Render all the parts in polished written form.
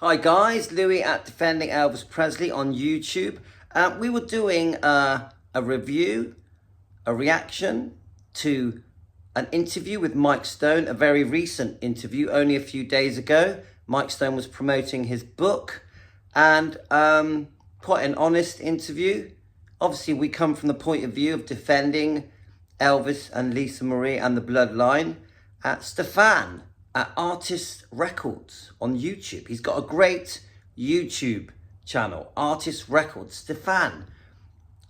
Hi guys, Louis at Defending Elvis Presley on YouTube. We were doing a review, a reaction to an interview with Mike Stone, a very recent interview, only a few days ago. Mike Stone was promoting his book and quite an honest interview. Obviously, we come from the point of view of defending Elvis and Lisa Marie and the bloodline. Stefan at Artist Records on YouTube. He's got a great YouTube channel, Artist Records. Stefan,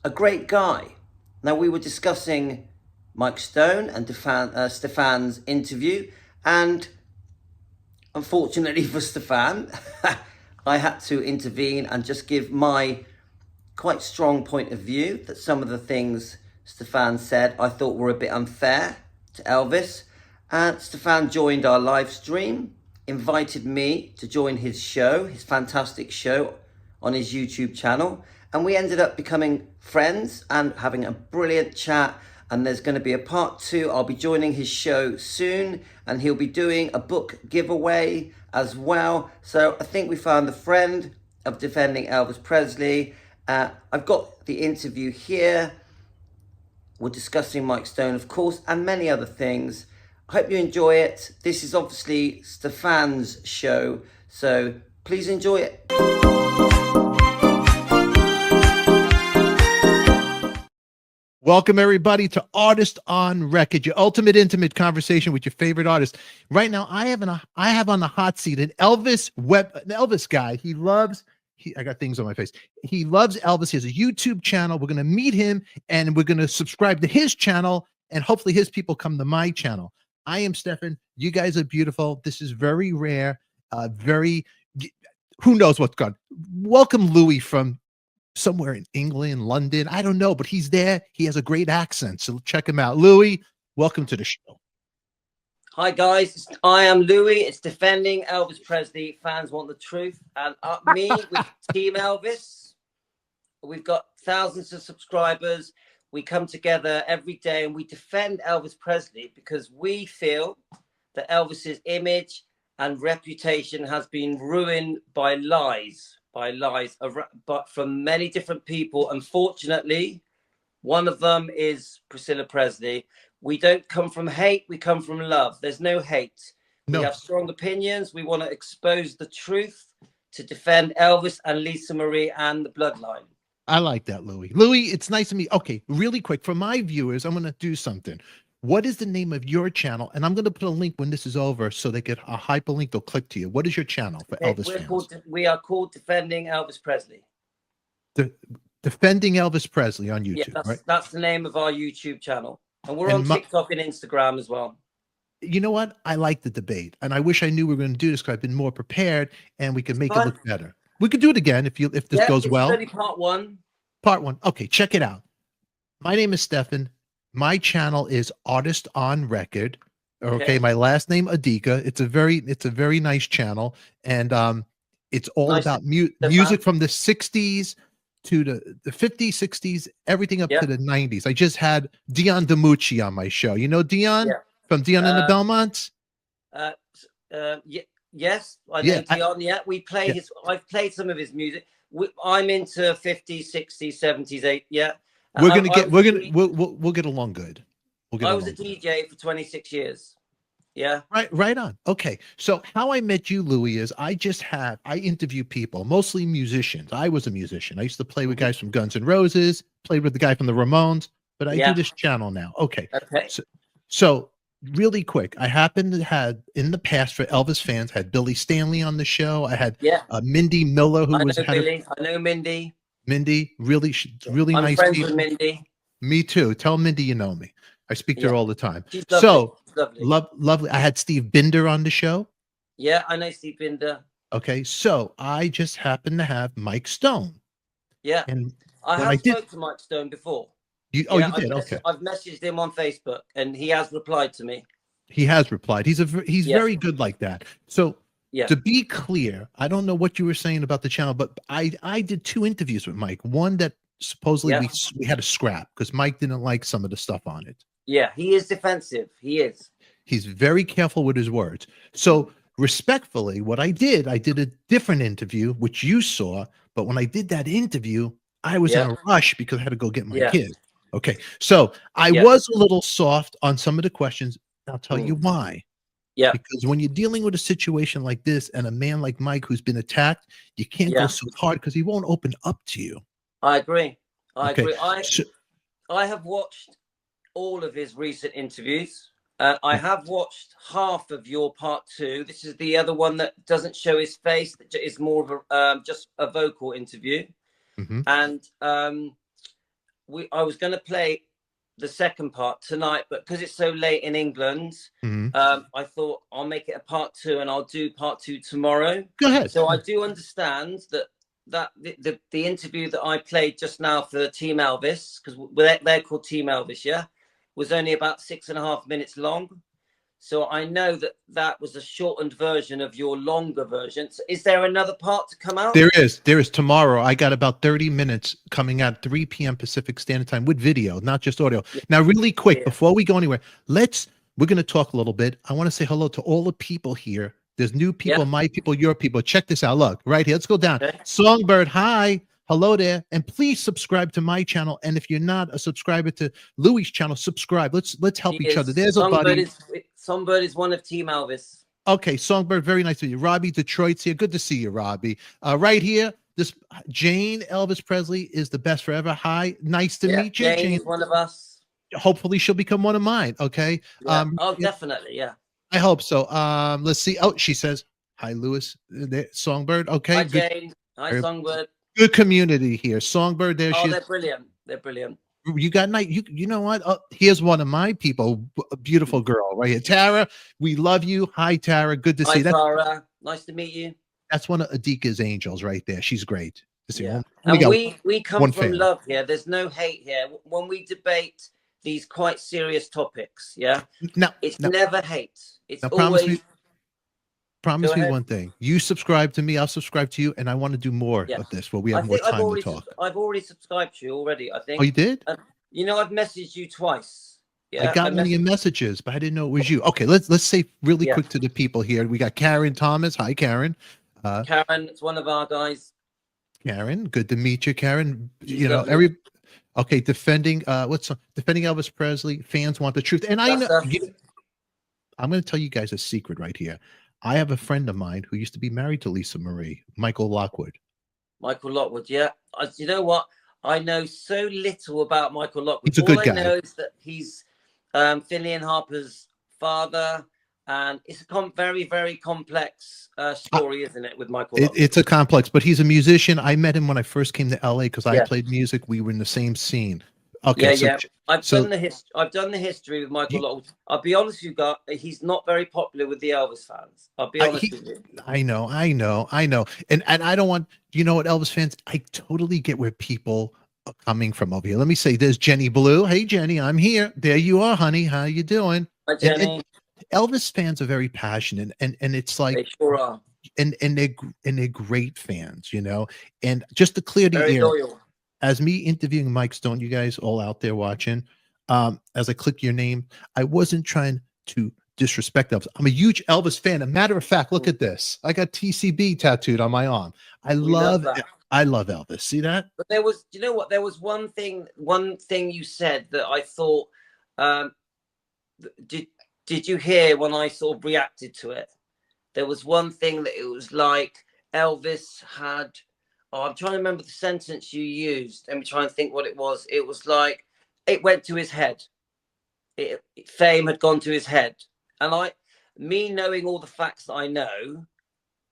a great guy. Now, we were discussing Mike Stone and Stefan's interview, and unfortunately for Stefan, I had to intervene and just give my quite strong point of view that some of the things Stefan said I thought were a bit unfair to Elvis. And Stefan joined our live stream, invited me to join his show, his fantastic show on his YouTube channel. And we ended up becoming friends and having a brilliant chat. And there's going to be a part 2. I'll be joining his show soon, and he'll be doing a book giveaway as well. So I think we found the friend of defending Elvis Presley. I've got the interview here. We're discussing Mike Stone, of course, and many other things. I hope you enjoy it. This is obviously Stefan's show, so please enjoy it. Welcome everybody to Artist on Record, your ultimate intimate conversation with your favorite artist. Right now, I have on the hot seat an Elvis guy. I got things on my face. He loves Elvis. He has a YouTube channel. We're going to meet him and we're going to subscribe to his channel, and hopefully his people come to my channel. I am Stefan. You guys are beautiful. This is very rare. Who knows what's gone. Welcome Louis from somewhere in England, London. I don't know, but he's there. He has a great accent. So check him out. Louis, welcome to the show. Hi guys, I am Louis. It's Defending Elvis Presley. Fans want the truth. And me with Team Elvis. We've got thousands of subscribers. We come together every day and we defend Elvis Presley because we feel that Elvis's image and reputation has been ruined by lies, but from many different people. Unfortunately, one of them is Priscilla Presley. We don't come from hate, we come from love. There's no hate. No. We have strong opinions. We want to expose the truth to defend Elvis and Lisa Marie and the bloodline. I like that, Louis. Louis, it's nice to meet. Okay, really quick, for my viewers, I'm going to do something. What is the name of your channel? And I'm going to put a link when this is over so they get a hyperlink. They'll click to you. What is your channel for Elvis fans? We are called Defending Elvis Presley. Defending Elvis Presley on YouTube, yeah, right? That's the name of our YouTube channel. And we're on TikTok and Instagram as well. You know what? I like the debate. And I wish I knew we were going to do this because I've been more prepared and we could make it look better. We could do it again if this goes well. Only part 1. Part 1. Okay, check it out. My name is Stefan. My channel is Artist on Record. Okay, my last name Adika. It's a very nice channel, and it's all about music from the 60s to the 50s, 60s, everything up to the 90s. I just had Dion DiMucci on my show. You know Dion from Dion and the Belmonts? Yes, I know Dion. We play I've played some of his music. I'm into 50s, 60s, 70s, 80s. Yeah. We'll get along good. I was a DJ for 26 years. Yeah. Right on. Okay. So how I met you, Louis, is I interview people, mostly musicians. I was a musician. I used to play with guys from Guns N' Roses, played with the guy from the Ramones, but I do this channel now. Okay. So really quick, I happen to have in the past for Elvis fans had Billy Stanley on the show. I had Mindy Miller, who I know Mindy. Mindy, really I'm nice friends people. With Mindy. Me too. Tell Mindy you know me. I speak to her all the time. She's lovely. Lovely. I had Steve Binder on the show. Yeah, I know Steve Binder. Okay, so I just happened to have Mike Stone. Yeah, and I spoke to Mike Stone before. You did? Okay. I've messaged him on Facebook, and he has replied to me. He has replied. He's very good like that. So to be clear, I don't know what you were saying about the channel, but I did 2 interviews with Mike. One that supposedly we had a scrap because Mike didn't like some of the stuff on it. Yeah, he is defensive. He is. He's very careful with his words. So respectfully, what I did a different interview, which you saw. But when I did that interview, I was in Yeah. a rush because I had to go get my Yeah. kid. Okay. So I Yeah. was a little soft on some of the questions. I'll tell you Mm. why. Yeah. Because when you're dealing with a situation like this and a man like Mike who's been attacked, you can't go Yeah. so hard because he won't open up to you. I agree. I Okay. agree. So, I have watched all of his recent interviews. I have watched half of your part 2. This is the other one that doesn't show his face. That is more of a just a vocal interview. mhm. And I was going to play the second part tonight, but because it's so late in England, Mhm. I thought I'll make it a part 2, and I'll do part 2 tomorrow. Go ahead. So I do understand that the interview that I played just now for Team Elvis, because they're called Team Elvis, yeah, was only about 6.5 minutes long. So I know that was a shortened version of your longer version. So is there another part to come out? There is tomorrow. I got about 30 minutes coming at 3 p.m. Pacific Standard Time with video, not just audio. Yeah. Now, really quick, Yeah. before we go anywhere, we're going to talk a little bit. I want to say hello to all the people here. There's new people, Yeah. my people, your people. Check this out. Look, right here. Let's go down. Okay. Songbird, hi. Hello there. And please subscribe to my channel. And if you're not a subscriber to Louis' channel, subscribe. Let's help each other. There's a buddy. Songbird is one of Team Elvis. Okay, Songbird, very nice to meet you. Robbie, Detroit's here. Good to see you, Robbie. Right here, this Jane Elvis Presley is the best forever. Hi, nice to meet you, Jane is one of us. Hopefully, she'll become one of mine. Okay. Yeah. Definitely. Yeah. I hope so. Let's see. Oh, she says hi, Louis. Songbird. Okay. Hi, Good. Jane. Hi, Songbird. Good community here. Songbird. There she is. They're brilliant. They're brilliant. You got night. You know what? Here's one of my people, a beautiful girl right here. Tara, we love you. Hi, Tara. Good to see you. Tara. Nice to meet you. That's one of Adika's angels right there. She's great to see. Yeah. And we come from love here. There's no hate here. When we debate these quite serious topics, yeah, it's never hate. It's always. Promise me one thing. You subscribe to me, I'll subscribe to you, and I want to do more of this where we have more time to talk. I've already subscribed to you already, I think. Oh, you did? You know, I've messaged you twice. Yeah, I got one of your messages, but I didn't know it was you. Okay, let's say really quick to the people here. We got Karen Thomas. Hi, Karen. Karen, it's one of our guys. Karen, good to meet you, Karen. Defending defending Elvis Presley. Fans want the truth, and I know. I'm going to tell you guys a secret right here. I have a friend of mine who used to be married to Lisa Marie, Michael Lockwood. Michael Lockwood, yeah. You know what? I know so little about Michael Lockwood. He's a good guy. All I know is that he's Finley and Harper's father, and it's a very, very complex story, isn't it, with Michael Lockwood? It's a complex, but he's a musician. I met him when I first came to LA because I played music. We were in the same scene. Okay, I've done the history with Michael Lockwood. I'll be honest with you, guys, he's not very popular with the Elvis fans. I'll be honest with you. I know. And I don't want, you know what, Elvis fans, I totally get where people are coming from over here. Let me say, there's Jenny Blue. Hey, Jenny, I'm here. There you are, honey. How you doing? Hi, Jenny. Elvis fans are very passionate, and it's like, they sure are. And they're great fans, you know. And just to clear the air, loyal. As me interviewing Mike Stone, you guys all out there watching, as I click your name, I wasn't trying to disrespect Elvis. I'm a huge Elvis fan. A matter of fact, look at this. I got TCB tattooed on my arm. I love Elvis. See that? But there was, you know what? There was one thing you said that I thought, did you hear when I sort of reacted to it? There was one thing that it was like Elvis had. Oh, I'm trying to remember the sentence you used. Let me try and think what it was. It was like it went to his head. Fame had gone to his head, and me knowing all the facts that I know,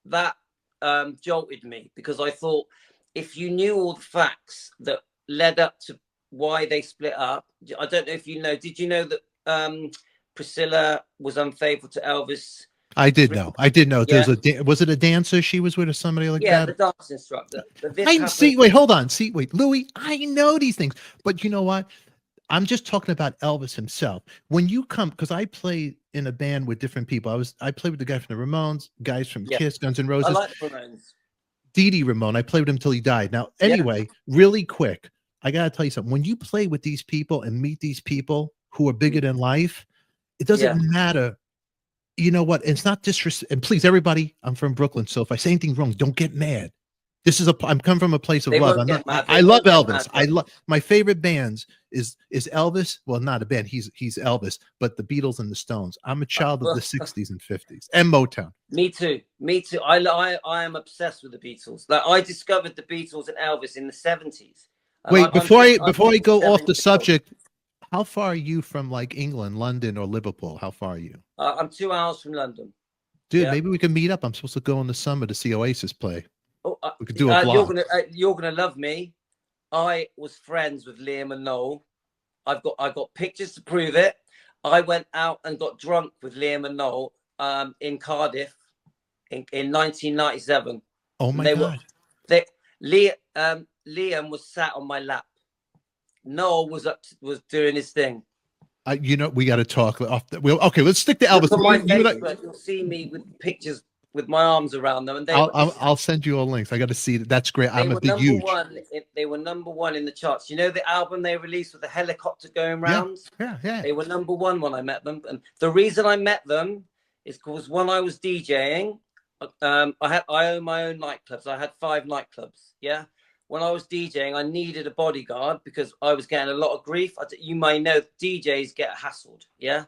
that jolted me, because I thought, if you knew all the facts that led up to why they split up, I don't know if you know. Did you know that Priscilla was unfaithful to Elvis? I did know. Yeah. Was it a dancer she was with, or somebody like that? Yeah, the dance instructor. Wait, hold on. Louis, I know these things, but you know what? I'm just talking about Elvis himself. When you come, because I play in a band with different people. I played with the guy from the Ramones, guys from Kiss, Guns N' Roses. I like the Ramones. Dee Ramone. I played with him until he died. Now, anyway, really quick, I gotta tell you something. When you play with these people and meet these people who are bigger than life, it doesn't matter you know what? It's not disrespect. And please, everybody, I'm from Brooklyn, so if I say anything wrong, don't get mad. This is I'm come from a place of They love. won't I'm not. get mad. I They love won't get Elvis. mad. I love my favorite bands is Elvis. Well, not a band. He's Elvis, but the Beatles and the Stones. I'm a child of the '60s and '50s and Motown. Me too. Me too. I am obsessed with the Beatles. Like I discovered the Beatles and Elvis in the 70s. And Wait, before I go off the 7 years old. subject, how far are you from like England, London, or Liverpool? How far are you? I'm 2 hours from London. Dude, Yeah. maybe we can meet up. I'm supposed to go in the summer to see Oasis play. Oh, We could do a vlog. you're gonna love me. I was friends with Liam and Noel. I got pictures to prove it. I went out and got drunk with Liam and Noel in Cardiff in 1997. Oh my God. Liam was sat on my lap. Noel was doing his thing. You know, we got to talk off. Okay, let's stick to Elvis. Look on my Facebook, you'll see me with pictures with my arms around them, and I'll send you all links. I got to see that. That's great. I'm a big huge. They were number one in the charts. You know the album they released with the helicopter going round? Yeah. They were number one when I met them, and the reason I met them is because when I was DJing, I own my own nightclubs. I had 5 nightclubs. Yeah. When I was DJing, I needed a bodyguard because I was getting a lot of grief. You may know DJs get hassled, yeah?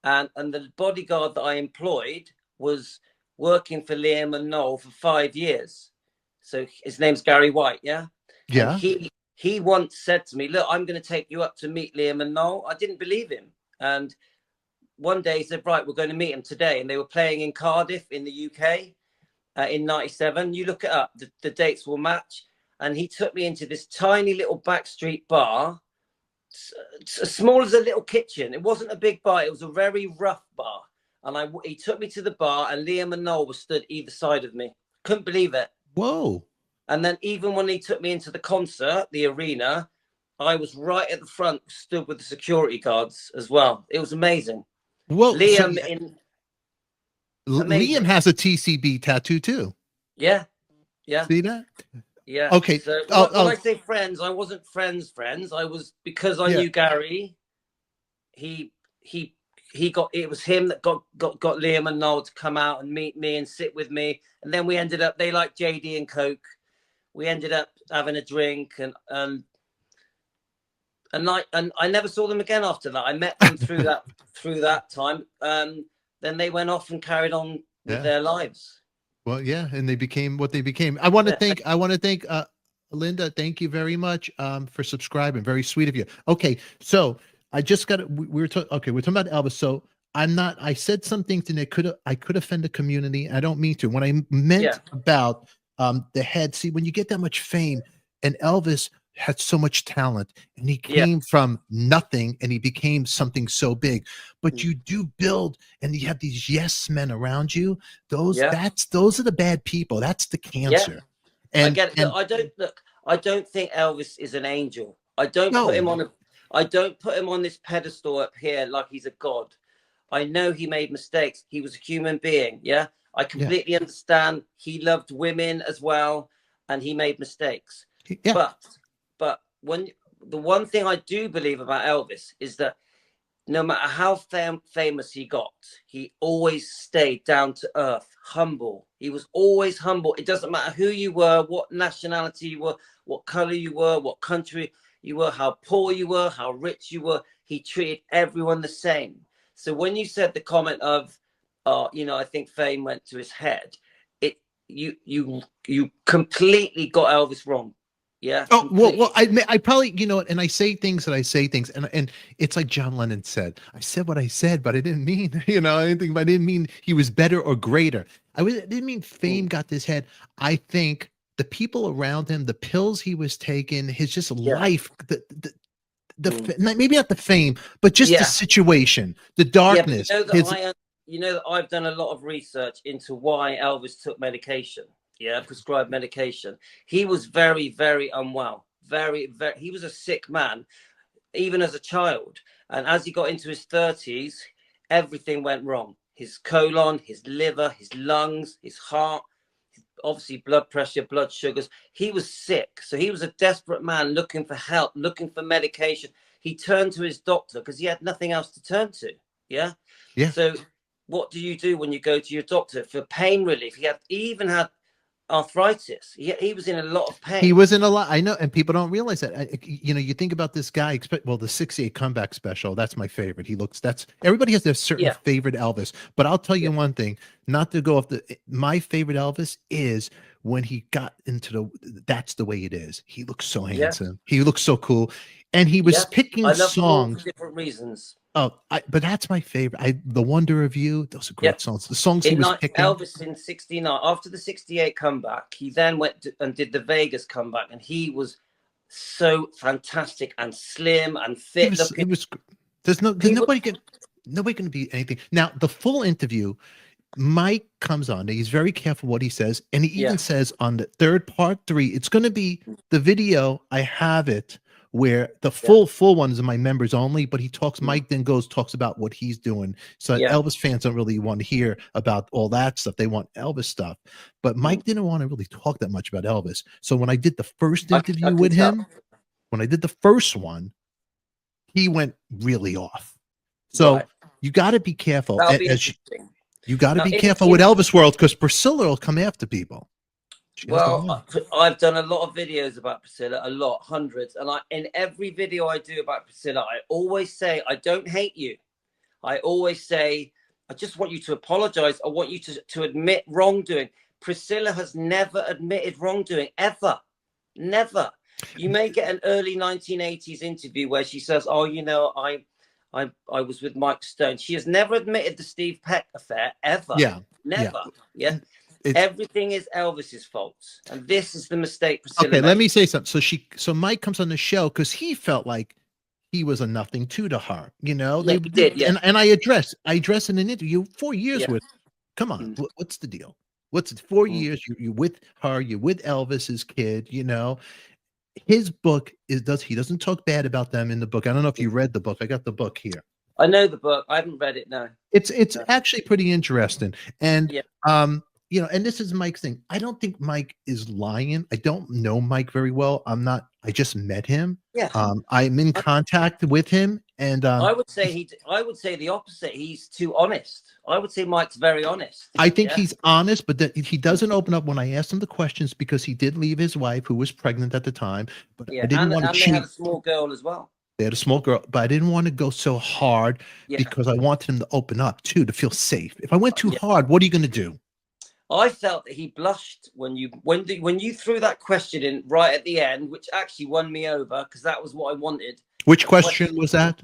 And the bodyguard that I employed was working for Liam and Noel for 5 years. So his name's Gary White, yeah? Yeah. And he once said to me, look, I'm going to take you up to meet Liam and Noel. I didn't believe him. And one day he said, right, we're going to meet him today. And they were playing in Cardiff in the UK in 97. You look it up. The dates will match. And he took me into this tiny little backstreet bar, as small as a little kitchen. It wasn't a big bar. It was a very rough bar. And he took me to the bar, and Liam and Noel were stood either side of me. Couldn't believe it. Whoa. And then even when he took me into the concert, the arena, I was right at the front, stood with the security guards as well. It was amazing. Well, Liam Liam has a TCB tattoo too. Yeah. See that? Yeah. Okay. So when I say friends, I wasn't friends. I was, because I knew Gary. It was him that got Liam and Noel to come out and meet me and sit with me. And then we ended up, they like JD and Coke. We ended up having a drink and I never saw them again after that. I met them through that time. Then they went off and carried on with their lives. Well, yeah, and they became what they became. I want to thank Linda. Thank you very much for subscribing. Very sweet of you. Okay, so I just got. We're talking about Elvis. So I said something that I could offend the community. I don't mean to. When I meant about the head. See, when you get that much fame, and Elvis had so much talent, and he came from nothing and he became something so big. But you do build, and you have these yes men around you. Those are the bad people. That's the cancer. And I get it. I don't think Elvis is an angel. I don't put him on this pedestal up here like he's a god. I know he made mistakes. He was a human being. Yeah. I completely understand. He loved women as well, and he made mistakes. But when the one thing I do believe about Elvis is that no matter how famous he got, he always stayed down to earth, humble. He was always humble. It doesn't matter who you were, what nationality you were, what color you were, what country you were, how poor you were, how rich you were. He treated everyone the same. So when you said the comment of, I think fame went to his head, you completely got Elvis wrong. Yeah. Oh, well, I probably, and I say things, and it's like John Lennon said. I said what I said, but I didn't mean, anything. I didn't mean he was better or greater. I didn't mean fame got this head. I think the people around him, the pills he was taking, his just life, maybe not the fame, but just the situation, the darkness. You know that I've done a lot of research into why Elvis took medication. Yeah, prescribed medication. He was very, very unwell. Very, very. He was a sick man, even as a child. And as he got into his 30s, everything went wrong. His colon, his liver, his lungs, his heart, obviously blood pressure, blood sugars. He was sick. So he was a desperate man looking for help, looking for medication. He turned to his doctor because he had nothing else to turn to. Yeah. Yeah. So what do you do when you go to your doctor for pain relief? He even had arthritis. He was in a lot of pain. He was in a lot. I know, and people don't realize that. You know, you think about this guy. Well, the '68 comeback special. That's my favorite. That's everybody has their certain favorite Elvis. But I'll tell you one thing. Not to go off my favorite Elvis is when he got into the. That's the way it is. He looks so handsome. He looks so cool, and he was picking I love songs for different reasons. Oh, but that's my favorite. The Wonder of You. Those are great songs. The songs he was picking. Elvis in '69, after the '68 comeback, he then went and did the Vegas comeback, and he was so fantastic and slim and fit. It was. There's nobody can be anything. Now the full interview, Mike comes on. He's very careful what he says, and he even says on the third part 3, it's going to be the video. I have it. Where the full ones are my members only, but he talks. Mike then talks about what he's doing. So Elvis fans don't really want to hear about all that stuff. They want Elvis stuff. But Mike didn't want to really talk that much about Elvis. So when I did the first interview with him, when I did the first one, he went really off. So you got to be careful. You got to be careful with Elvis World because Priscilla will come after people. Well, I've done a lot of videos about Priscilla, hundreds. And in every video I do about Priscilla, I always say, I don't hate you. I always say, I just want you to apologize. I want you to admit wrongdoing. Priscilla has never admitted wrongdoing, ever. Never. You may get an early 1980s interview where she says, oh, you know, I was with Mike Stone. She has never admitted the Steve Peck affair, ever. Yeah. Never. Yeah. Everything is Elvis's fault, and this is the mistake Priscilla made. Let me say something. So Mike comes on the show because he felt like he was a nothing to her. You know, he did. And I address in an interview 4 years with. Come on, what's the deal? What's it? 4 years you're with her. You're with Elvis's kid. You know, his book he doesn't talk bad about them in the book. I don't know if you read the book. I got the book here. I know the book. I haven't read it. No. It's actually pretty interesting, and you know, and this is Mike's thing. I don't think Mike is lying. I don't know Mike very well. I just met him. Yeah. I'm in contact with him, and I would say the opposite. He's too honest. I would say Mike's very honest. I think he's honest, but that he doesn't open up when I asked him the questions because he did leave his wife, who was pregnant at the time. But I didn't want to cheat. They had a small girl as well. They had a small girl, but I didn't want to go so hard because I wanted him to open up too, to feel safe. If I went too hard, what are you going to do? I felt that he blushed when you threw that question in right at the end, which actually won me over because that was what I wanted. Which question was that?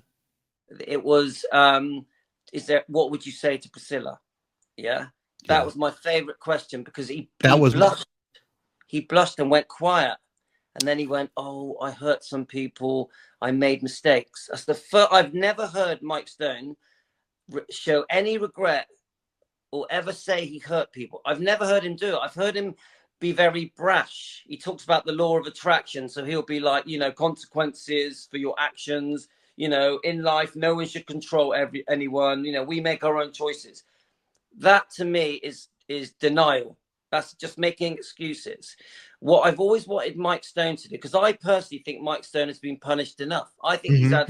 It was, what would you say to Priscilla? Yeah, that was my favorite question because he blushed. He blushed and went quiet, and then he went, "Oh, I hurt some people. I made mistakes." That's the first. I've never heard Mike Stone show any regret or ever say he hurt people. I've never heard him do it. I've heard him be very brash. He talks about the law of attraction. So he'll be like, you know, consequences for your actions, you know, in life, no one should control anyone. You know, we make our own choices. That to me is denial. That's just making excuses. What I've always wanted Mike Stone to do, because I personally think Mike Stone has been punished enough. I think he's had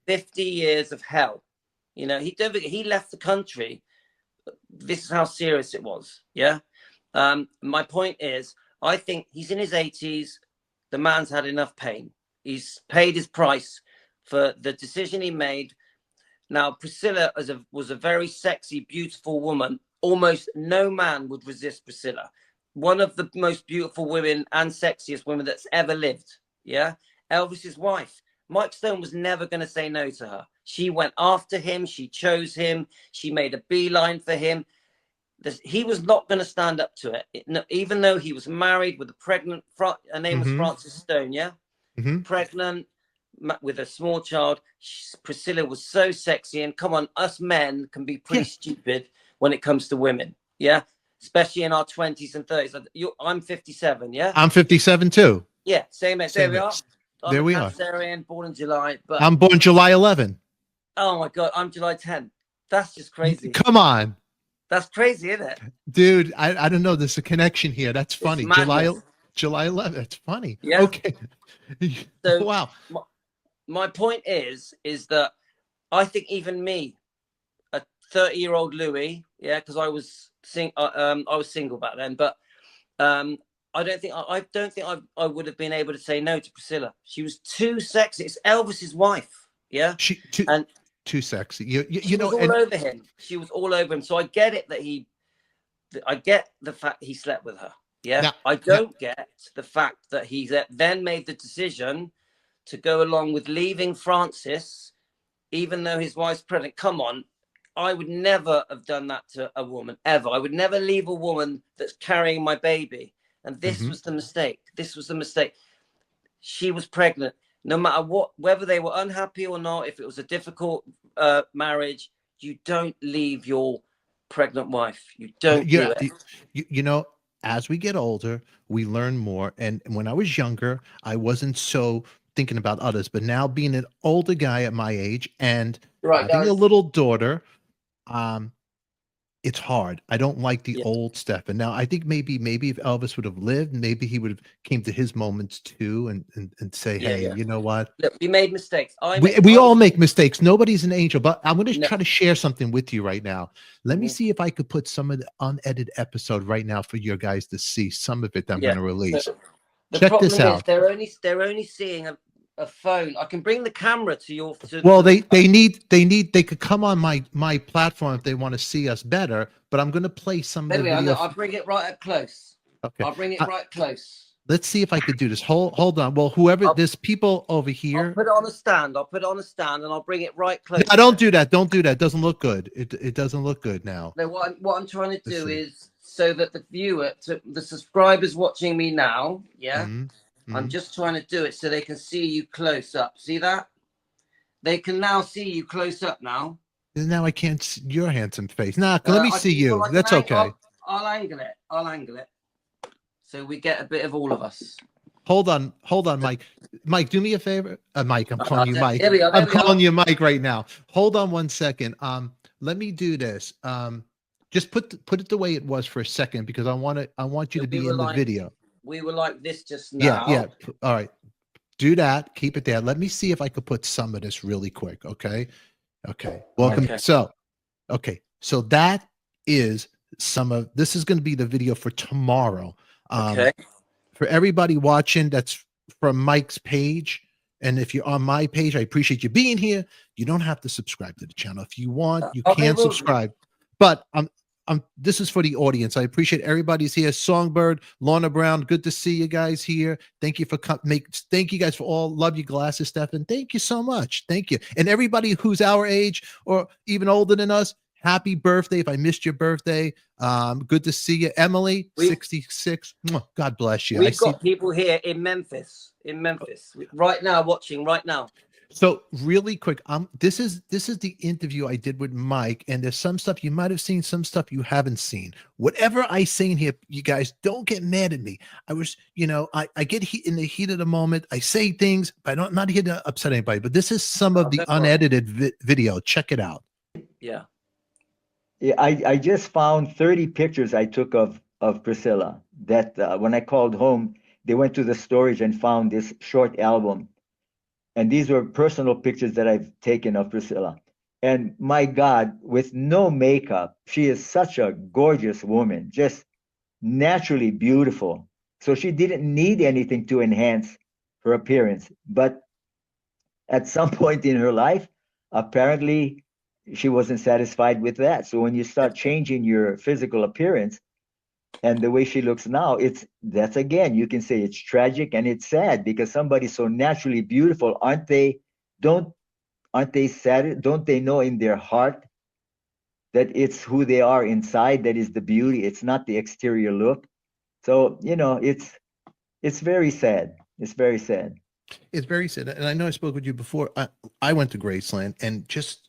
50 years of hell. You know, he left the country. This is how serious it was. Yeah. My point is, I think he's in his 80s. The man's had enough pain. He's paid his price for the decision he made. Now, Priscilla was a very sexy, beautiful woman. Almost no man would resist Priscilla. One of the most beautiful women and sexiest women that's ever lived. Yeah. Elvis's wife. Mike Stone was never going to say no to her. She went after him. She chose him. She made a beeline for him. He was not going to stand up to it. Even though he was married with a pregnant, her name was Frances Stone, yeah? Pregnant with a small child. Priscilla was so sexy. And come on, us men can be pretty stupid when it comes to women, yeah? Especially in our 20s and 30s. I'm 57, yeah? I'm 57 too. Yeah, same age. There we are. There we are. Born in July. But I'm born July 11. Oh my God, I'm July 10. That's just crazy. Come on. That's crazy, isn't it? Dude, I don't know. There's a connection here. That's funny. July 11. That's funny. Yeah. Okay. So wow. My point is that I think even me, a 30-year-old Louis, yeah, because I was single back then, but I don't think I would have been able to say no to Priscilla. She was too sexy. It's Elvis's wife, yeah, She and too sexy. she was all over him. She was all over him. So I get it that I get the fact he slept with her. Yeah, I don't get the fact that he then made the decision to go along with leaving Francis, even though his wife's pregnant. Come on. I would never have done that to a woman, ever. I would never leave a woman that's carrying my baby. And this was the mistake. This was the mistake. She was pregnant. No matter what, whether they were unhappy or not, if it was a difficult marriage, you don't leave your pregnant wife. You don't do it. You know, as we get older, we learn more. And when I was younger, I wasn't so thinking about others. But now being an older guy at my age and having a little daughter, it's hard. I don't like the old Stefan. Now, I think maybe if Elvis would have lived, maybe he would have came to his moments too and say, hey, you know what? Look, we made mistakes. We all make mistakes. Nobody's an angel, but I'm going to try to share something with you right now. Let me see if I could put some of the unedited episode right now for your guys to see some of it that I'm going to release. So check this out. They're only seeing a phone. I can bring the camera to your. They could come on my platform if they want to see us better. But I'm going to play some of the video. I'll bring it right up close. Okay, I'll bring it right close. Let's see if I could do this. Hold on. Well, there's people over here. I'll put it on a stand. And I'll bring it right close. No, don't do that. Don't do that. It doesn't look good. It doesn't look good now. No, what I'm trying to do is so that the viewer, the subscribers watching me now, I'm just trying to do it so they can see you close up. See that? They can now see you close up now. And now I can't see your handsome face. Nah, let me see you. That's okay. I'll angle it. So we get a bit of all of us. Hold on, Mike. Mike, do me a favor. Mike, I'm calling you Mike. I'm calling you Mike right now. Hold on 1 second. Let me do this. Just put it the way it was for a second because I want you to be in the video. We were like this just now. Yeah. All right. Do that. Keep it there. Let me see if I could put some of this really quick. Okay. Welcome. Okay. So that is this is going to be the video for tomorrow. Okay. For everybody watching, that's from Mike's page. And if you're on my page, I appreciate you being here. You don't have to subscribe to the channel. If you want, you can subscribe. But this is for the audience. I appreciate everybody's here. Songbird, Lorna Brown, good to see you guys here. Thank you thank you guys for all. Love your glasses, Stefan. Thank you so much. Thank you. And everybody who's our age or even older than us, happy birthday. If I missed your birthday, good to see you. Emily, 66. God bless you. We've got people here in Memphis, right now, watching right now. So really quick, this is the interview I did with Mike, and there's some stuff you might have seen, some stuff you haven't seen. Whatever I say in here, you guys don't get mad at me. I was, I get in the heat of the moment. I say things, but I'm not here to upset anybody. But this is some of the unedited video. Check it out. Yeah. Yeah, I just found 30 pictures I took of Priscilla that when I called home, they went to the storage and found this short album. And these were personal pictures that I've taken of Priscilla. And my God, with no makeup, she is such a gorgeous woman, just naturally beautiful. So she didn't need anything to enhance her appearance. But at some point in her life, apparently she wasn't satisfied with that. So when you start changing your physical appearance and the way she looks now, that's again, you can say it's tragic and it's sad because somebody so naturally beautiful, aren't they sad? Don't they know in their heart that it's who they are inside that is the beauty? It's not the exterior look. So, it's very sad. It's very sad. It's very sad. And I know I spoke with you before. I went to Graceland and just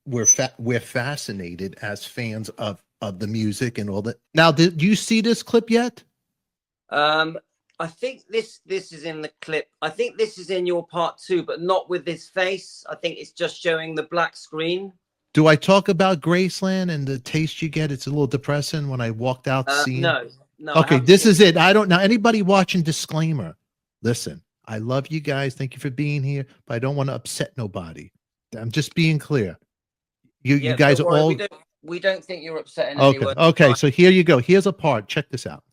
we're fascinated as fans of the music and all that. Now, did you see this clip yet? I think this is in the clip. I think this is in your part 2, but not with his face. I think it's just showing the black screen. Do I talk about Graceland and the taste you get? It's a little depressing when I walked out the scene. No. Okay, this is it. I don't know. Anybody watching, disclaimer. Listen, I love you guys. Thank you for being here, but I don't want to upset nobody. I'm just being clear. You guys don't are worry, all we don't think you're upset in any okay. way. Okay, so here you go. Here's a part. Check this out.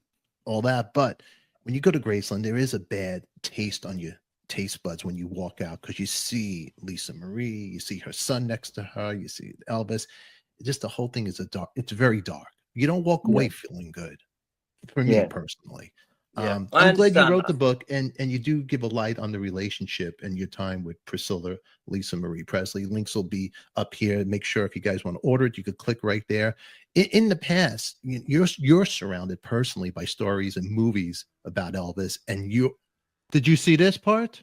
All that, but when you go to Graceland, there is a bad taste on your taste buds when you walk out because you see Lisa Marie, you see her son next to her, you see Elvis. Just the whole thing is it's very dark. You don't walk away Yeah. feeling good. For me Yeah. personally. Yeah, I I'm glad you understand wrote that. the book and you do give a light on the relationship and your time with Priscilla, Lisa Marie Presley. Links will be up here. Make sure if you guys want to order it, you could click right there. In the past, you're surrounded personally by stories and movies about Elvis, and did you see this part?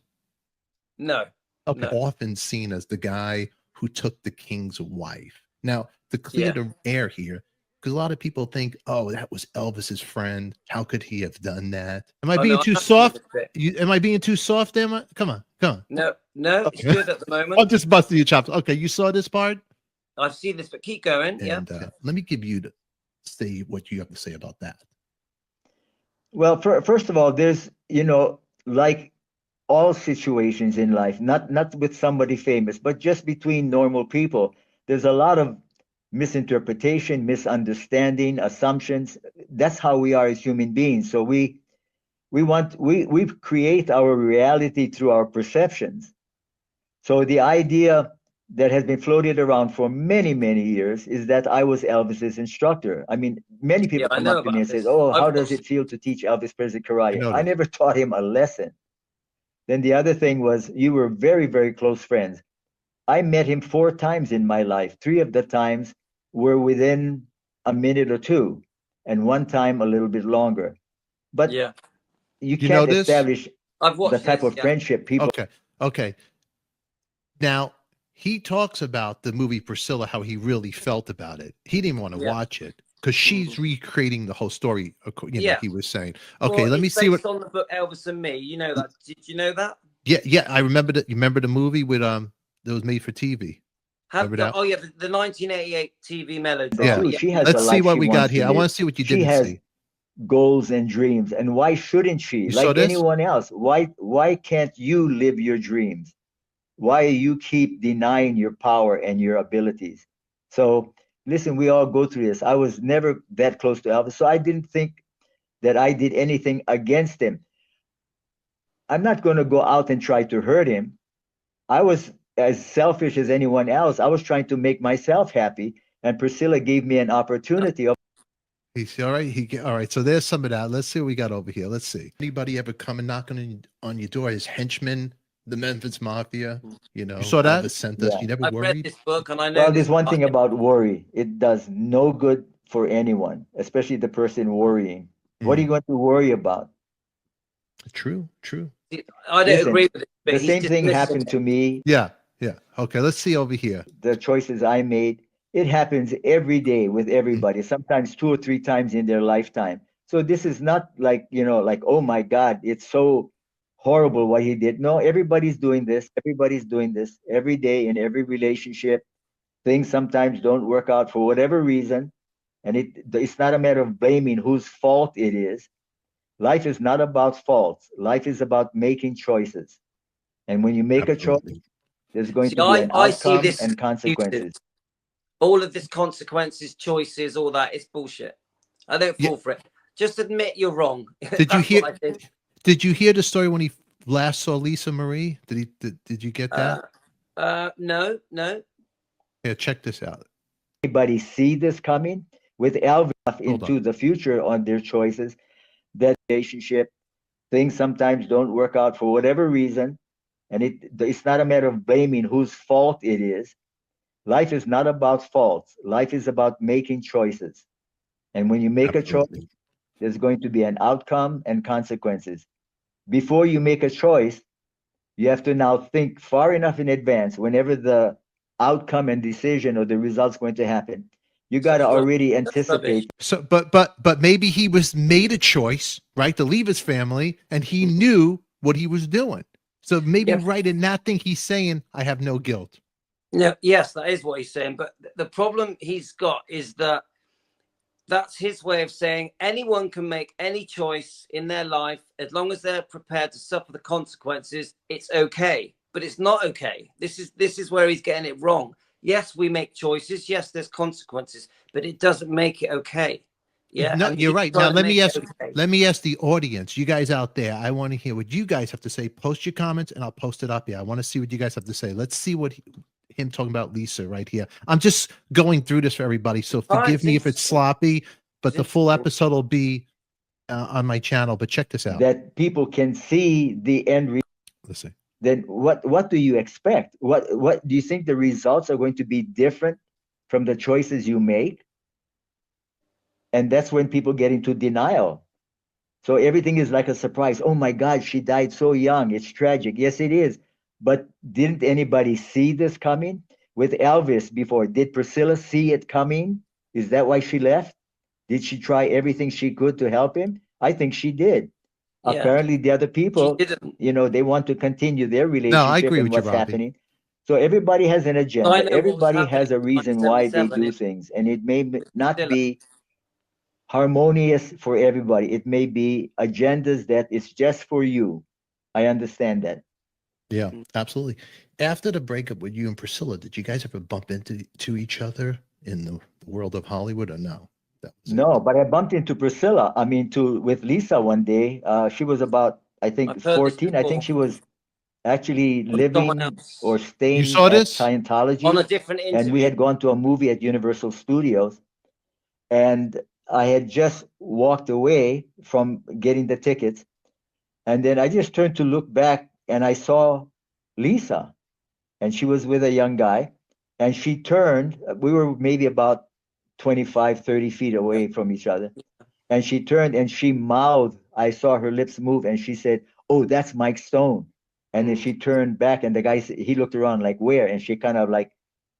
No, Okay, no. often seen as the guy who took the king's wife. Now, to clear Yeah. the air here, because a lot of people think, oh, that was Elvis's friend. How could he have done that? Am I Oh, being no, too I have seen soft? this bit. Am I being too soft there? Come on, come on. No, it's Okay. good at the I'm moment. just busting your chops. Okay, you saw this part? I've seen this, but keep going. Yeah. And let me give you to say what you have to say about that. Well, first of all, there's, like all situations in life, not with somebody famous, but just between normal people, there's a lot of misinterpretation, misunderstanding, assumptions. That's how we are as human beings. So we create our reality through our perceptions. So the idea that has been floated around for many, many years is that I was Elvis's instructor. I mean, many Yeah, people I come know up to me about and say, this. "Oh, how I've does watched. it feel to teach Elvis Presley I karate?" I noticed. never taught him a lesson. Then the other thing was, you were very, very close friends. I met him 4 times in my life. 3 of the times were within a minute or two, and one time a little bit longer. But Yeah, you You know can't this? establish I've the watched type this. of Yeah. friendship people. Okay. Okay. Now, he talks about the movie Priscilla, how he really felt about it. He didn't want to Yeah. watch it because she's recreating the whole story. Yeah. He was saying, okay, Well, let me it's see what. based on the book Elvis and Me. You know that? Did you know that? Yeah, I remember that. You remember the movie with that was made for TV. Remember that? Oh yeah, the 1988 TV Yeah. melodrama. Too. Yeah, She has a Let's see life what she we got wants to here. I want live. to see what you She didn't has see. goals and dreams, and why shouldn't she? You saw Like this? anyone else, why can't you live your dreams? Why you keep denying your power and your abilities? So listen, we all go through this. I was never that close to Elvis, so I didn't think that I did anything against him. I'm not going to go out and try to hurt him. I was as selfish as anyone else. I was trying to make myself happy, and Priscilla gave me an opportunity of. He's all right. All right. So there's some of that. Let's see what we got over here. Let's see. Anybody ever come and knocking on your door? His henchmen, the Memphis Mafia. You saw that? Elvis sent us. Yeah. You never I've read worried? this book and I know Well, this. there's one thing about worry. It does no good for anyone, especially the person worrying. What are you going to worry about? True. I don't Listen, agree with it, but the he's same thing dismissing happened it. to me. Yeah. Okay. Let's see over here. The choices I made, it happens every day with everybody, sometimes 2 or 3 times in their lifetime. So this is not like, like, oh my God, it's so horrible what he did. No, everybody's doing this. Everybody's doing this every day in every relationship. Things sometimes don't work out for whatever reason. And it's not a matter of blaming whose fault it is. Life is not about faults. Life is about making choices. And when you make a choice, Absolutely. there's going See, to be an I see outcome this and excuses. consequences. All of this consequences, choices, all that, it's bullshit. I don't fall for it. Just admit you're wrong. Did you That's hear? what I think. Did you hear the story when he last saw Lisa Marie? Did you get that? No. Yeah, check this out. Anybody see this coming with Elvis Hold into on. the future on their choices? That relationship, things sometimes don't work out for whatever reason. And it's not a matter of blaming whose fault it is. Life is not about faults. Life is about making choices. And when you make a choice, Absolutely. there's going to be an outcome and consequences. Before you make a choice, you have to now think far enough in advance whenever the outcome and decision or the result's going to happen. You got to Such rubbish. already That's rubbish. anticipate. So, but maybe he was made a choice, right, to leave his family, and he knew what he was doing. So maybe Yeah. right in that thing, he's saying, "I have no guilt." No, yes, that is what he's saying. But the problem he's got is that that's his way of saying anyone can make any choice in their life as long as they're prepared to suffer the consequences. It's okay, but it's not okay. This is where he's getting it wrong. Yes, we make choices. Yes, there's consequences, but it doesn't make it okay. Yeah, No, and you're he's right. Now trying to make it okay. let me ask the audience, you guys out there. I want to hear what you guys have to say. Post your comments, and I'll post it up here. I want to see what you guys have to say. Let's see what him talking about Lisa right here. I'm just going through this for everybody, so All right, forgive me if it's sloppy, but the full episode will be on my channel. But check this out. That people can see the end. Listen. Then what do you expect? What do you think the results are going to be different from the choices you make? And that's when people get into denial. So everything is like a surprise. Oh my God, she died so young. It's tragic. Yes, it is. But didn't anybody see this coming? With Elvis before, did Priscilla see it coming? Is that why she left? Did she try everything she could to help him? I think she did. Yeah. Apparently, the other people, She didn't. you know, they want to continue their No, I relationship agree and with you, what's Robbie. happening. So everybody has an I agenda. know what was Everybody happening has a in reason why they 1977. do things, and it may not Priscilla. be harmonious for everybody. It may be agendas that is just for you. I understand that. Yeah, absolutely. After the breakup with you and Priscilla, did you guys ever bump into each other in the world of Hollywood, or no? That was it. No, but I bumped into Priscilla. I mean, with Lisa one day. She was about, I think, I've heard this 14. I think before she was actually from someone living else or You staying saw at this? on a Scientology, different and we interview. had gone to a movie at Universal Studios, and I had just walked away from getting the tickets, and then I just turned to look back, and I saw Lisa, and she was with a young guy, and she turned. We were maybe about 25, 30 feet away from each other, and she turned and she mouthed. I saw her lips move, and she said, "Oh, that's Mike Stone." And then she turned back, and the guy, he looked around like, "Where?" And she kind of like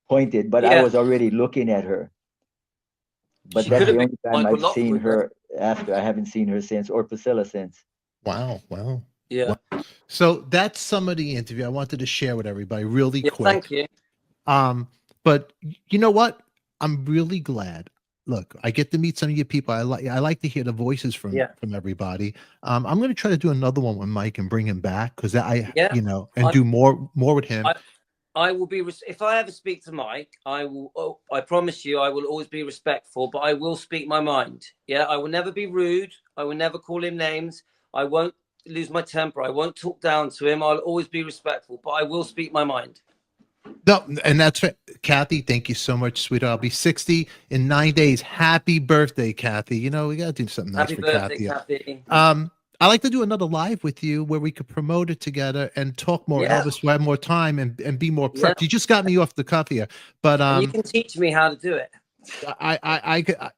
pointed, but I Yeah, was already looking at her. But she could that's have the been only time Michael I've seen Lockwood. Then. her after. I haven't seen her since, or Priscilla since. Wow, wow. Yeah. Wow. So that's some of the interview I wanted to share with everybody really Yeah. quick. Thank you. But you know what? I'm really glad. Look, I get to meet some of you people. I like to hear the voices from Yeah. everybody. I'm going to try to do another one with Mike and bring him back because Yeah. and do more with him. I will be if I ever speak to Mike, I will. Oh, I promise you, I will always be respectful, but I will speak my mind. Yeah, I will never be rude. I will never call him names. I won't lose my temper. I won't talk down to him. I'll always be respectful, but I will speak my mind. No, and that's Kathy. Thank you so much, sweetheart. I'll be 60 in 9 days. Happy birthday, Kathy. You know, we got to do something nice Happy for birthday, Kathy. Kathy. I like to do another live with you where we could promote it together and talk more Yeah. Elvis. We have more time and be more Yeah. prepped. You just got me off the cuff here, but And you can teach me how to do it.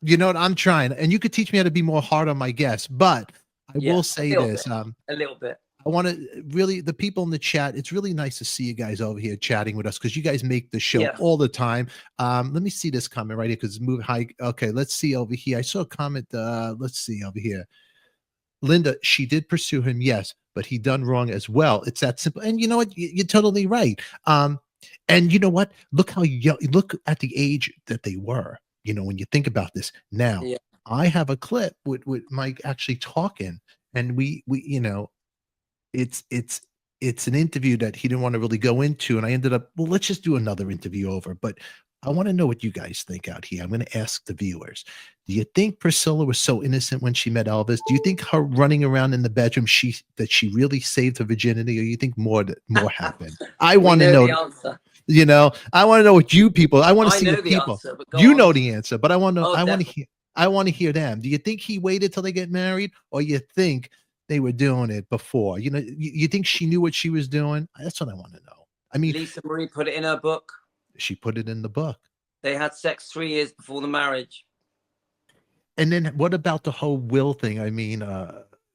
you know what, I'm trying, and you could teach me how to be more hard on my guests. But I will say this: a little bit. I want to really, the people in the chat, it's really nice to see you guys over here chatting with us because you guys make the show all the time. Let me see this comment right here because move high. Okay, let's see over here. I saw a comment. Let's see over here. Linda, she did pursue him, yes, but he done wrong as well. It's that simple. And you know what? You're totally right. And you know what? Look how young, look at the age that they were. You know, when you think about this now, I have a clip with Mike actually talking, and we you know, it's an interview that he didn't want to really go into, and I ended up, well, let's just do another interview over. But I want to know what you guys think out here. I'm going to ask the viewers. Do you think Priscilla was so innocent when she met Elvis? Do you think her running around in the bedroom, that she really saved her virginity, or you think more happened? I want to know the answer. You know, I want to know what you people. I want to see know what the people. answer, but You know the answer, but I want to. Oh, I want to hear. I want to hear them. Do you think he waited till they get married, or you think they were doing it before? You know, you think she knew what she was doing? That's what I want to know. I mean, Lisa Marie put it in her book. She put it in the book. They had sex 3 years before the marriage. And then what about the whole will thing? I mean,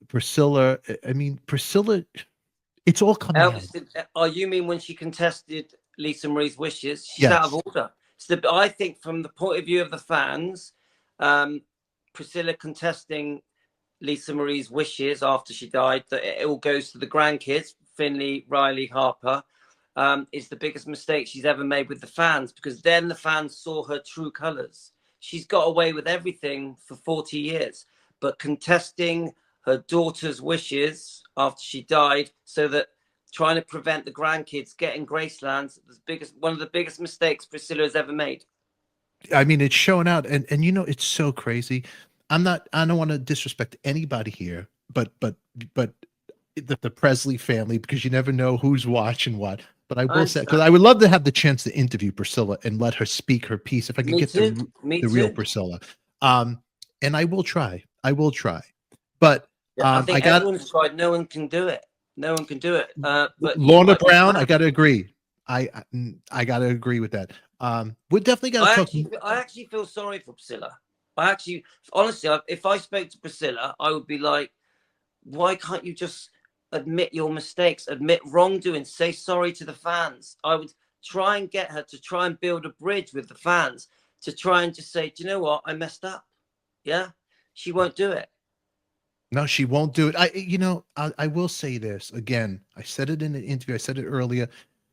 Priscilla. I mean, Priscilla. It's all coming out. Oh, you mean when she contested Lisa Marie's wishes? She's out of order. So I think from the point of view of the fans, Priscilla contesting Lisa Marie's wishes after she died, that it all goes to the grandkids, Finley, Riley, Harper, is the biggest mistake she's ever made with the fans, because then the fans saw her true colors. She's got away with everything for 40 years, but contesting her daughter's wishes after she died so that trying to prevent the grandkids getting Gracelands. One of the biggest mistakes Priscilla has ever made. I mean, it's showing out, and you know, it's so crazy. I don't want to disrespect anybody here, but the Presley family, because you never know who's watching what. But I will say, because I would love to have the chance to interview Priscilla and let her speak her piece if I could get the real Priscilla. And I will try. But I think everyone's tried. No one can do it. No one can do it. But Lorna Brown, I got to agree. I got to agree with that. We're definitely got to talk. I actually feel sorry for Priscilla. Honestly, if I spoke to Priscilla, I would be like, why can't you just admit your mistakes, admit wrongdoing, say sorry to the fans? I would try and get her to try and build a bridge with the fans, to try and just say, do you know what? I messed up. Yeah. She won't do it. No, she won't do it. I will say this again. I said it in the interview. I said it earlier.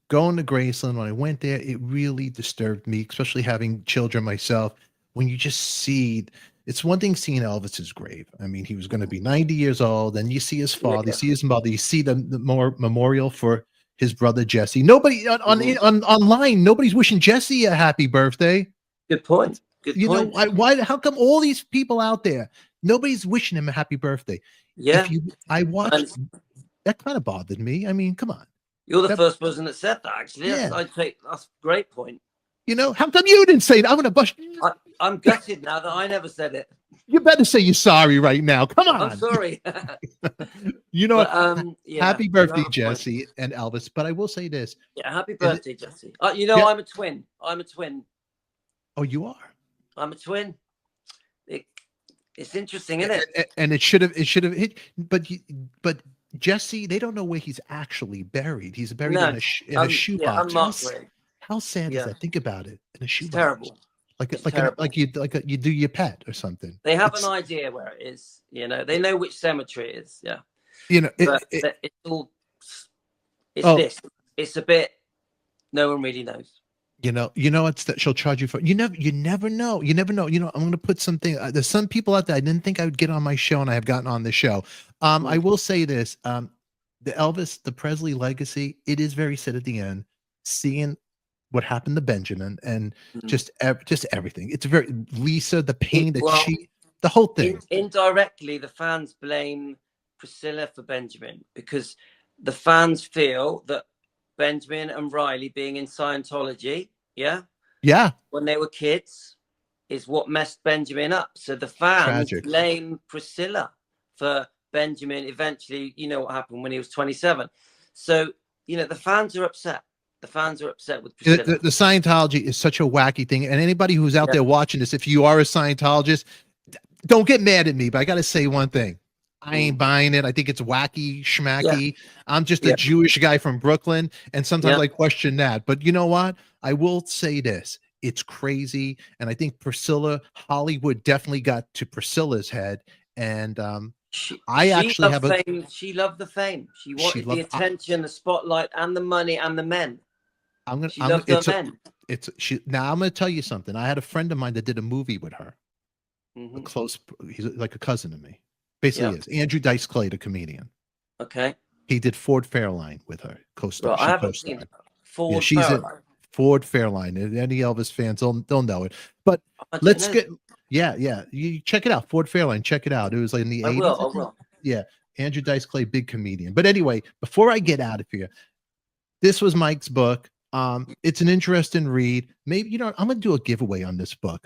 Going to Graceland, when I went there, it really disturbed me, especially having children myself. When you just see, it's one thing seeing Elvis's grave. I mean, he was going to be 90 years old, and you see his father, you see his mother, you see the memorial for his brother Jesse. Nobody online, nobody's wishing Jesse a happy birthday. Good point. Good point. Why? How come all these people out there, nobody's wishing him a happy birthday? Yeah, I watched. That kind of bothered me. I mean, come on. You're the first person that said that. Actually, that's a great point. You know, how come you didn't say it? I'm gonna bust. I'm gutted now that I never said it. You better say you're sorry right now. Come on. I'm sorry. You know, happy birthday, Jesse and Elvis. But I will say this. Yeah, happy birthday, Jesse. I'm a twin. Oh, you are? I'm a twin. It's interesting, isn't it? And it should have hit. But Jesse, they don't know where he's actually buried. He's buried in a shoebox. How sad is that? Think about it. In a shoebox. Terrible. Like you do your pet or something. They have an idea where it is. You know, they know which cemetery it is. Yeah. You know, it's a bit. No one really knows. You know, it's that she'll charge you for. You never know. You know, I'm going to put something. There's some people out there I didn't think I would get on my show, and I have gotten on the show. I will say this: the Presley legacy. It is very sad at the end, seeing what happened to Benjamin and just everything. It's very Lisa, the pain the whole thing. Indirectly, the fans blame Priscilla for Benjamin because the fans feel that Benjamin and Riley being in Scientology, when they were kids, is what messed Benjamin up. So the fans blame Priscilla for Benjamin. Eventually, you know what happened when he was 27. So, the fans are upset. The fans are upset with Priscilla. The Scientology is such a wacky thing. And anybody who's out there watching this, if you are a Scientologist, don't get mad at me, but I got to say one thing. I ain't buying it. I think it's wacky, schmacky. I'm just a Jewish guy from Brooklyn, and sometimes I question that. But you know what? I will say this. It's crazy. And I think Hollywood definitely got to Priscilla's head. And she loved the fame. She wanted the attention, the spotlight, and the money, and the men. Now I'm going to tell you something. I had a friend of mine that did a movie with her. He's like a cousin of me. Basically is Andrew Dice Clay, the comedian. Okay. He did Ford Fairline with her. Co-star. I haven't seen Ford Fairline. Ford Fairline. Any Elvis fans, they'll know it. But let's get you check it out. Ford Fairline, check it out. It was like in the 80s. I will. Yeah. Andrew Dice Clay, big comedian. But anyway, before I get out of here, this was Mike's book. It's an interesting read. Maybe I'm gonna do a giveaway on this book.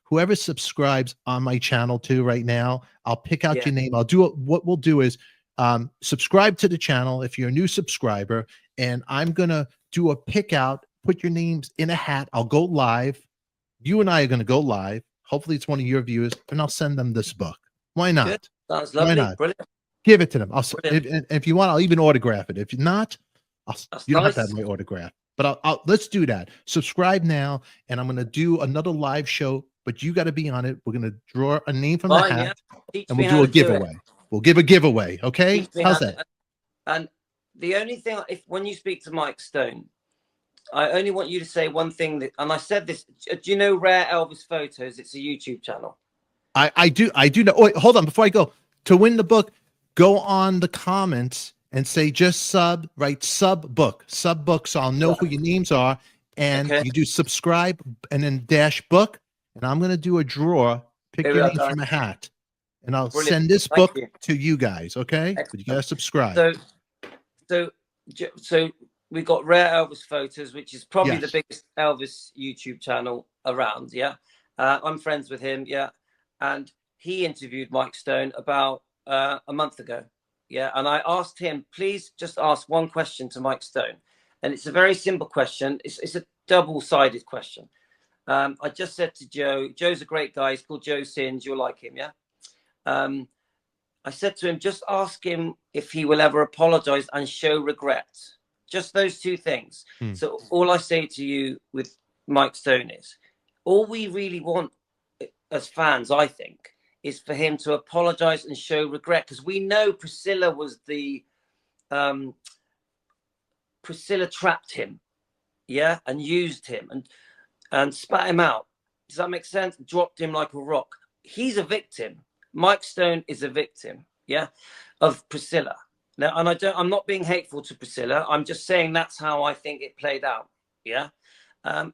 Whoever subscribes on my channel too right now, I'll pick out your name. What we'll do is subscribe to the channel if you're a new subscriber, and I'm gonna do a pick out, put your names in a hat. I'll go live. You and I are gonna go live. Hopefully it's one of your viewers, and I'll send them this book. Why not? Good. Sounds lovely. Why not? Brilliant. Give it to them. If you want, I'll even autograph it. If not, you don't have to have my autograph. But let's do that. Subscribe now, and I'm going to do another live show, but you got to be on it. We're going to draw a name from the hat, and we'll do a giveaway. We'll give a giveaway, okay? How's that? And the only thing, when you speak to Mike Stone, I only want you to say one thing, and I said this, do you know Rare Elvis Photos? It's a YouTube channel. I do know. Oh, wait, hold on, before I go. To win the book, go on the comments and say just sub, write sub book, so I'll know who your names are. And Okay. you do subscribe and then dash book. And I'm going to do a draw, pick Here we your are, name guys. from a hat. And I'll Brilliant. send this Thank book you. to you guys, okay? But you Excellent. got to subscribe. So we've got Rare Elvis Photos, which is probably the Yes. biggest Elvis YouTube channel around. Yeah. I'm friends with him. Yeah. And he interviewed Mike Stone about a month ago. Yeah. And I asked him, please just ask one question to Mike Stone. And it's a very simple question. It's a double-sided question. I just said to Joe's a great guy. He's called Joe Sins. You'll like him. Yeah. I said to him, just ask him if he will ever apologize and show regret. Just those two things. So all I say to you with Mike Stone is, all we really want as fans, I think, is for him to apologize and show regret, because we know Priscilla was Priscilla trapped him, yeah, and used him and spat him out. Does that make sense? Dropped him like a rock. He's a victim. Mike Stone is a victim, yeah, of Priscilla. Now, and I'm not being hateful to Priscilla. I'm just saying that's how I think it played out, yeah.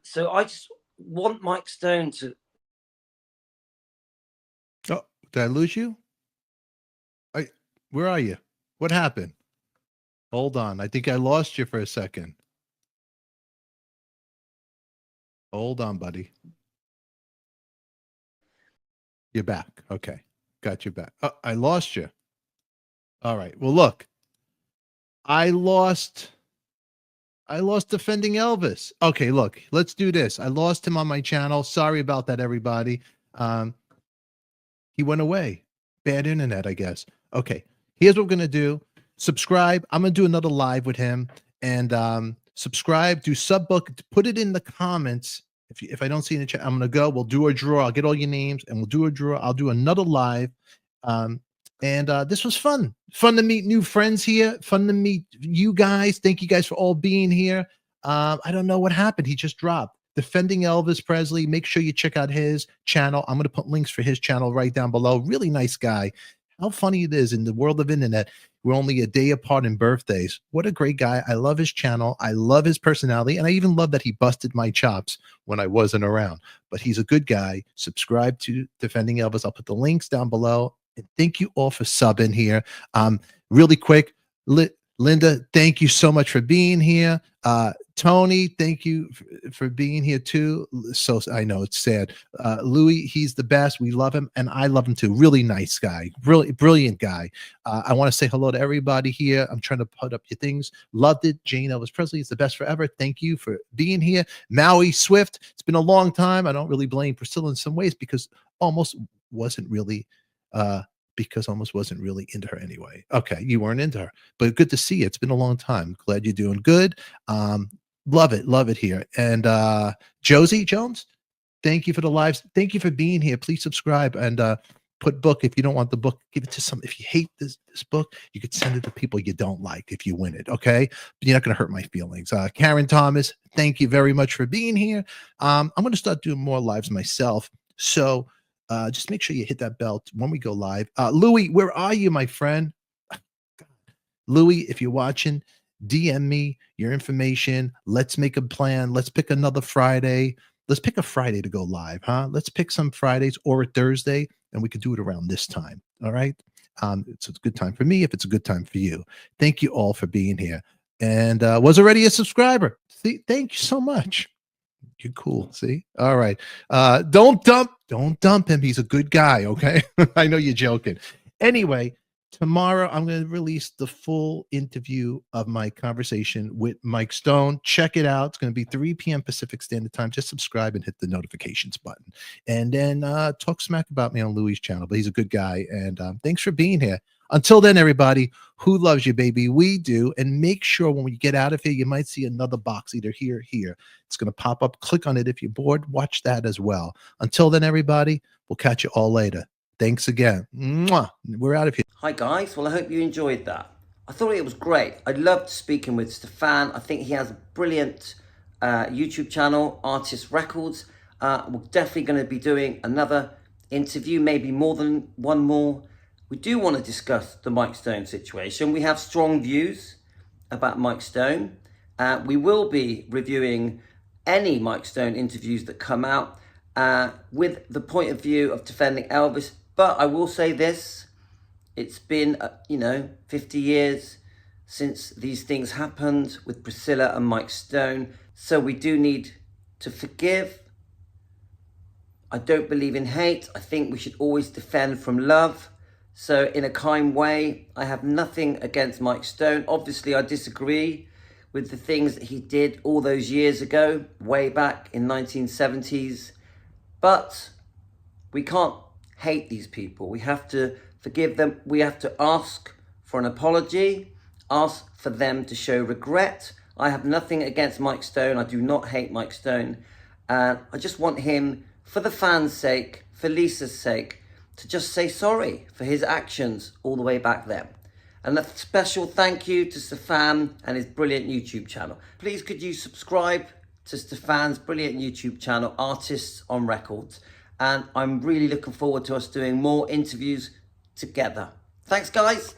So I just want Mike Stone to. Oh, did I lose you? Where are you? What happened? Hold on. I think I lost you for a second. Hold on, buddy. You're back. Okay. Got you back. Oh, I lost you. All right. Well, look. I lost defending Elvis. Okay, look. Let's do this. I lost him on my channel. Sorry about that, everybody. He went away. Bad internet, I guess. Okay. Here's what we're going to do. Subscribe. I'm going to do another live with him. And subscribe, do sub book, put it in the comments. If I don't see it in the chat, I'm going to go. We'll do a draw. I'll get all your names and we'll do a draw. I'll do another live. And this was fun. Fun to meet new friends here. Fun to meet you guys. Thank you guys for all being here. I don't know what happened. He just dropped. Defending Elvis Presley. Make sure you check out his channel. I'm going to put links for his channel right down below. Really nice guy. How funny it is in the world of internet. We're only a day apart in birthdays. What a great guy. I love his channel. I love his personality. And I even love that he busted my chops when I wasn't around. But he's a good guy. Subscribe to Defending Elvis. I'll put the links down below. And thank you all for subbing here. Really quick, Linda, thank you so much for being here. Tony, thank you for being here too. So I know it's sad. Louis, he's the best. We love him, and I love him too. Really nice guy. Really brilliant guy. I want to say hello to everybody here. I'm trying to put up your things. Loved it. Jane Elvis Presley is the best forever. Thank you for being here. Maui Swift, it's been a long time. I don't really blame Priscilla in some ways because almost wasn't really into her anyway. Okay, you weren't into her, but good to see you. It's been a long time. Glad you're doing good. Love it here. And Josie Jones, thank you for the lives. Thank you for being here. Please subscribe and put book. If you don't want the book, give it to some. If you hate this book, you could send it to people you don't like if you win it. Okay, but you're not going to hurt my feelings. Karen Thomas, thank you very much for being here. I'm going to start doing more lives myself. So just make sure you hit that bell when we go live. Louis, where are you, my friend? Louis, if you're watching, DM me your information. Let's make a plan. Let's pick another Friday. Let's pick a Friday to go live, huh? Let's pick some Fridays or a Thursday, and we could do it around this time. All right. It's a good time for me if it's a good time for you. Thank you all for being here. And was already a subscriber. See, thank you so much. You're cool. See? All right. Don't dump him. He's a good guy. Okay. I know you're joking. Anyway, tomorrow I'm going to release the full interview of my conversation with Mike Stone. Check it out. It's going to be 3 p.m. Pacific Standard Time. Just subscribe and hit the notifications button. And then talk smack about me on Louis' channel. But he's a good guy. And thanks for being here. Until then, everybody, who loves you, baby? We do. And make sure when we get out of here, you might see another box either here or here. It's going to pop up. Click on it if you're bored. Watch that as well. Until then, everybody, we'll catch you all later. Thanks again. Mwah. We're out of here. Hi, guys. Well, I hope you enjoyed that. I thought it was great. I loved speaking with Stefan. I think he has a brilliant YouTube channel, Artist Records. We're definitely going to be doing another interview, maybe more than one more. we do want to discuss the Mike Stone situation. We have strong views about Mike Stone. We will be reviewing any Mike Stone interviews that come out with the point of view of defending Elvis. But I will say this, it's been, 50 years since these things happened with Priscilla and Mike Stone. So we do need to forgive. I don't believe in hate. I think we should always defend from love. So in a kind way, I have nothing against Mike Stone. Obviously, I disagree with the things that he did all those years ago, way back in 1970s. But we can't hate these people. We have to forgive them. We have to ask for an apology, ask for them to show regret. I have nothing against Mike Stone. I do not hate Mike Stone. I just want him, for the fans' sake, for Lisa's sake, to just say sorry for his actions all the way back then. And a special thank you to Stefan and his brilliant YouTube channel. Please could you subscribe to Stefan's brilliant YouTube channel, Artists on Records. And I'm really looking forward to us doing more interviews together. Thanks, guys.